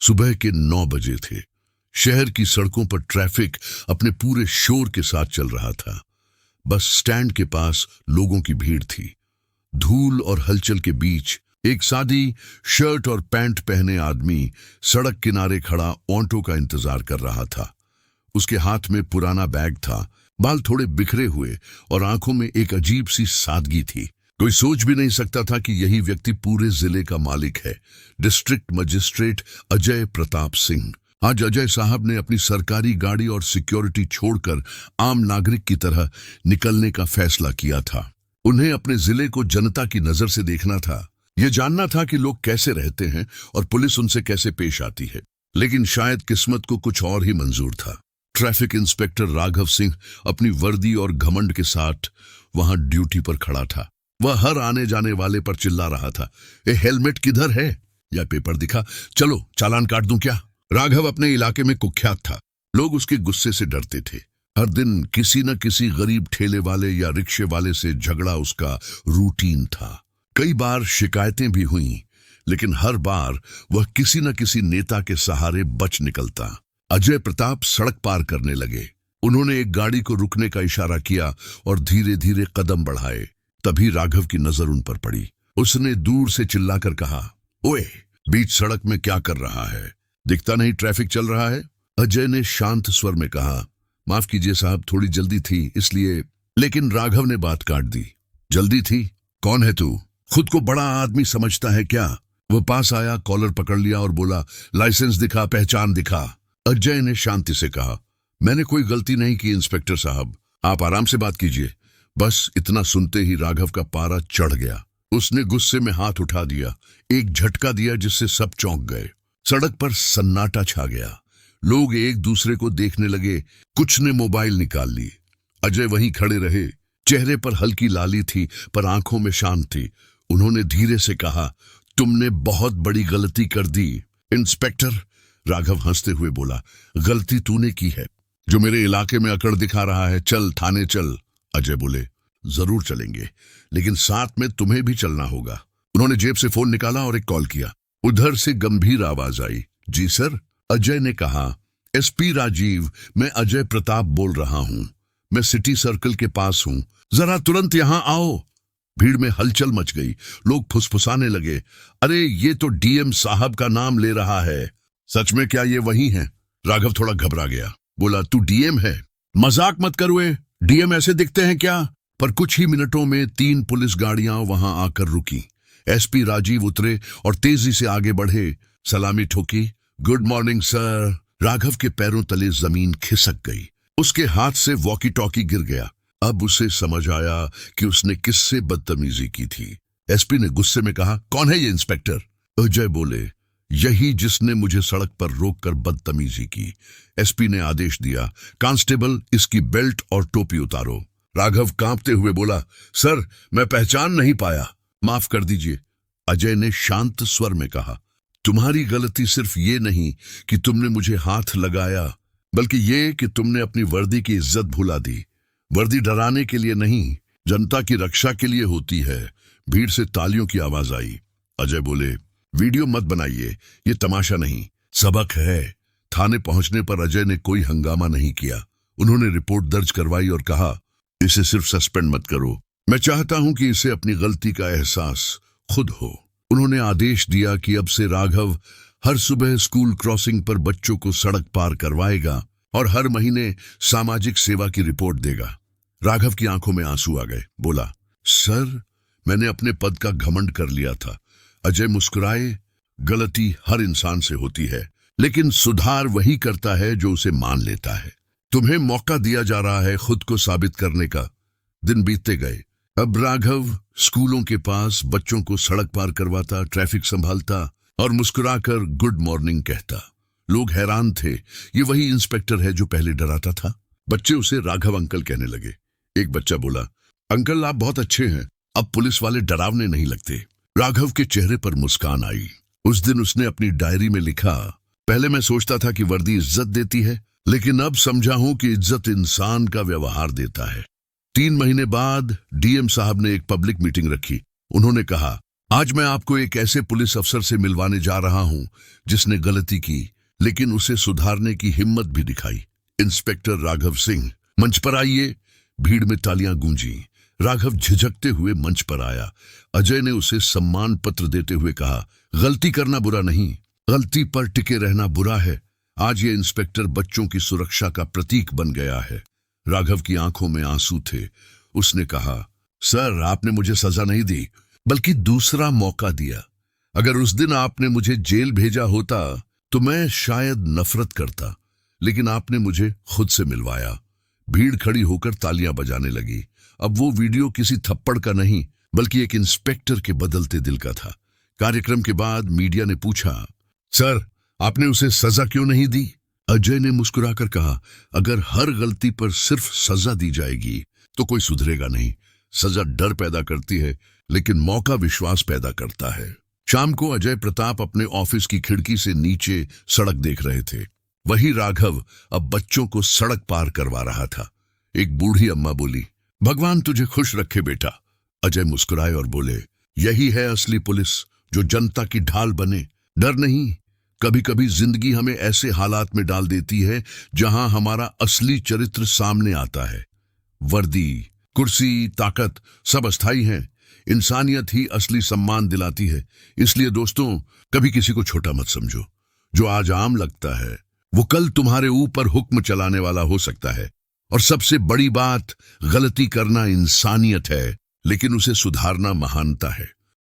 सुबह के 9 बजे थे। शहर की सड़कों पर ट्रैफिक अपने पूरे शोर के साथ चल रहा था। बस स्टैंड के पास लोगों की भीड़ थी। धूल और हलचल के बीच एक सादी शर्ट और पैंट पहने आदमी सड़क किनारे खड़ा ऑटो का इंतजार कर रहा था। उसके हाथ में पुराना बैग था, बाल थोड़े बिखरे हुए और आंखों में एक अजीब सी सादगी थी। कोई सोच भी नहीं सकता था कि यही व्यक्ति पूरे जिले का मालिक है, डिस्ट्रिक्ट मजिस्ट्रेट अजय प्रताप सिंह। आज अजय साहब ने अपनी सरकारी गाड़ी और सिक्योरिटी छोड़कर आम नागरिक की तरह निकलने का फैसला किया था। उन्हें अपने जिले को जनता की नजर से देखना था, यह जानना था कि लोग कैसे रहते हैं और पुलिस उनसे कैसे पेश आती है। लेकिन शायद किस्मत को कुछ और ही मंजूर था। ट्रैफिक इंस्पेक्टर राघव सिंह अपनी वर्दी और घमंड के साथ वहां ड्यूटी पर खड़ा था। वह हर आने जाने वाले पर चिल्ला रहा था, ए हेलमेट किधर है? या पेपर दिखा, चलो चालान काट दूं क्या? राघव अपने इलाके में कुख्यात था। लोग उसके गुस्से से डरते थे। हर दिन किसी न किसी गरीब ठेले वाले या रिक्शे वाले से झगड़ा उसका रूटीन था। कई बार शिकायतें भी हुईं, लेकिन हर बार वह किसी न किसी नेता के सहारे बच निकलता। अजय प्रताप सड़क पार करने लगे। उन्होंने एक गाड़ी को रुकने का इशारा किया और धीरे धीरे कदम बढ़ाए। तभी राघव की नजर उन पर पड़ी। उसने दूर से चिल्लाकर कहा, ओए, बीच सड़क में क्या कर रहा है? दिखता नहीं ट्रैफिक चल रहा है? अजय ने शांत स्वर में कहा, माफ कीजिए साहब, थोड़ी जल्दी थी इसलिए। लेकिन राघव ने बात काट दी। जल्दी थी? कौन है तू? खुद को बड़ा आदमी समझता है क्या? वह पास आया, कॉलर पकड़ लिया और बोला, लाइसेंस दिखा, पहचान दिखा। अजय ने शांति से कहा, मैंने कोई गलती नहीं की इंस्पेक्टर साहब, आप आराम से बात कीजिए। बस इतना सुनते ही राघव का पारा चढ़ गया। उसने गुस्से में हाथ उठा दिया, एक झटका दिया जिससे सब चौंक गए। सड़क पर सन्नाटा छा गया। लोग एक दूसरे को देखने लगे। कुछ ने मोबाइल निकाल ली। अजय वहीं खड़े रहे। चेहरे पर हल्की लाली थी पर आंखों में शांत थी। उन्होंने धीरे से कहा, तुमने बहुत बड़ी गलती कर दी इंस्पेक्टर। राघव हंसते हुए बोला, गलती तूने की है जो मेरे इलाके में अकड़ दिखा रहा है। चल थाने चल। अजय बोले, जरूर चलेंगे, लेकिन साथ में तुम्हें भी चलना होगा। उन्होंने जेब से फोन निकाला और एक कॉल किया। उधर से गंभीर आवाज आई, जी सर। अजय ने कहा, एसपी राजीव, मैं अजय प्रताप बोल रहा हूं। मैं सिटी सर्कल के पास हूं, जरा तुरंत यहां आओ। भीड़ में हलचल मच गई। लोग फुसफुसाने लगे, अरे ये तो डीएम साहब का नाम ले रहा है। सच में क्या ये वही है? राघव थोड़ा घबरा गया, बोला, तू डीएम है? मजाक मत करो, डीएम ऐसे दिखते हैं क्या? पर कुछ ही मिनटों में 3 पुलिस गाड़ियां वहां आकर रुकी। एसपी राजीव उतरे और तेजी से आगे बढ़े। सलामी ठोकी, गुड मॉर्निंग सर। राघव के पैरों तले जमीन खिसक गई। उसके हाथ से वॉकी टॉकी गिर गया। अब उसे समझ आया कि उसने किससे बदतमीजी की थी। एसपी ने गुस्से में कहा, कौन है ये इंस्पेक्टर? अजय बोले, यही जिसने मुझे सड़क पर रोककर बदतमीजी की। एसपी ने आदेश दिया, कांस्टेबल इसकी बेल्ट और टोपी उतारो। राघव कांपते हुए बोला, सर मैं पहचान नहीं पाया, माफ कर दीजिए। अजय ने शांत स्वर में कहा, तुम्हारी गलती सिर्फ ये नहीं कि तुमने मुझे हाथ लगाया, बल्कि ये कि तुमने अपनी वर्दी की इज्जत भुला दी। वर्दी डराने के लिए नहीं, जनता की रक्षा के लिए होती है। भीड़ से तालियों की आवाज आई। अजय बोले, वीडियो मत बनाइए, ये तमाशा नहीं, सबक है। थाने पहुंचने पर अजय ने कोई हंगामा नहीं किया। उन्होंने रिपोर्ट दर्ज करवाई और कहा, इसे सिर्फ सस्पेंड मत करो, मैं चाहता हूं कि इसे अपनी गलती का एहसास खुद हो। उन्होंने आदेश दिया कि अब से राघव हर सुबह स्कूल क्रॉसिंग पर बच्चों को सड़क पार करवाएगा और हर महीने सामाजिक सेवा की रिपोर्ट देगा। राघव की आंखों में आंसू आ गए। बोला, सर मैंने अपने पद का घमंड कर लिया था। अजय मुस्कुराए, गलती हर इंसान से होती है, लेकिन सुधार वही करता है जो उसे मान लेता है। तुम्हें मौका दिया जा रहा है खुद को साबित करने का। दिन बीतते गए। अब राघव स्कूलों के पास बच्चों को सड़क पार करवाता, ट्रैफिक संभालता और मुस्कुराकर गुड मॉर्निंग कहता। लोग हैरान थे, ये वही इंस्पेक्टर है जो पहले डराता था। बच्चे उसे राघव अंकल कहने लगे। एक बच्चा बोला, अंकल आप बहुत अच्छे हैं, अब पुलिस वाले डरावने नहीं लगते। राघव के चेहरे पर मुस्कान आई। उस दिन उसने अपनी डायरी में लिखा, पहले मैं सोचता था कि वर्दी इज्जत देती है, लेकिन अब समझा हूं कि इज्जत इंसान का व्यवहार देता है। 3 महीने बाद डीएम साहब ने एक पब्लिक मीटिंग रखी। उन्होंने कहा, आज मैं आपको एक ऐसे पुलिस अफसर से मिलवाने जा रहा हूं जिसने गलती की लेकिन उसे सुधारने की हिम्मत भी दिखाई। इंस्पेक्टर राघव सिंह, मंच पर आइए। भीड़ में तालियां गूंजी। राघव झिझकते हुए मंच पर आया। अजय ने उसे सम्मान पत्र देते हुए कहा, गलती करना बुरा नहीं, गलती पर टिके रहना बुरा है। आज ये इंस्पेक्टर बच्चों की सुरक्षा का प्रतीक बन गया है। राघव की आंखों में आंसू थे। उसने कहा, सर, आपने मुझे सजा नहीं दी बल्कि दूसरा मौका दिया। अगर उस दिन आपने मुझे जेल भेजा होता तो मैं शायद नफरत करता, लेकिन आपने मुझे खुद से मिलवाया। भीड़ खड़ी होकर तालियां बजाने लगी। अब वो वीडियो किसी थप्पड़ का नहीं बल्कि एक इंस्पेक्टर के बदलते दिल का था। कार्यक्रम के बाद मीडिया ने पूछा, सर, आपने उसे सजा क्यों नहीं दी? अजय ने मुस्कुराकर कहा, अगर हर गलती पर सिर्फ सजा दी जाएगी तो कोई सुधरेगा नहीं। सजा डर पैदा करती है लेकिन मौका विश्वास पैदा करता है। शाम को अजय प्रताप अपने ऑफिस की खिड़की से नीचे सड़क देख रहे थे। वही राघव अब बच्चों को सड़क पार करवा रहा था। एक बूढ़ी अम्मा बोली, भगवान तुझे खुश रखे बेटा। अजय मुस्कुराए और बोले, यही है असली पुलिस, जो जनता की ढाल बने। डर नहीं, कभी कभी जिंदगी हमें ऐसे हालात में डाल देती है जहां हमारा असली चरित्र सामने आता है। वर्दी, कुर्सी, ताकत सब अस्थाई है। इंसानियत ही असली सम्मान दिलाती है। इसलिए दोस्तों, कभी किसी को छोटा मत समझो। जो आज आम लगता है वो कल तुम्हारे ऊपर हुक्म चलाने वाला हो सकता है। और सबसे बड़ी बात, गलती करना इंसानियत है लेकिन उसे सुधारना महानता है।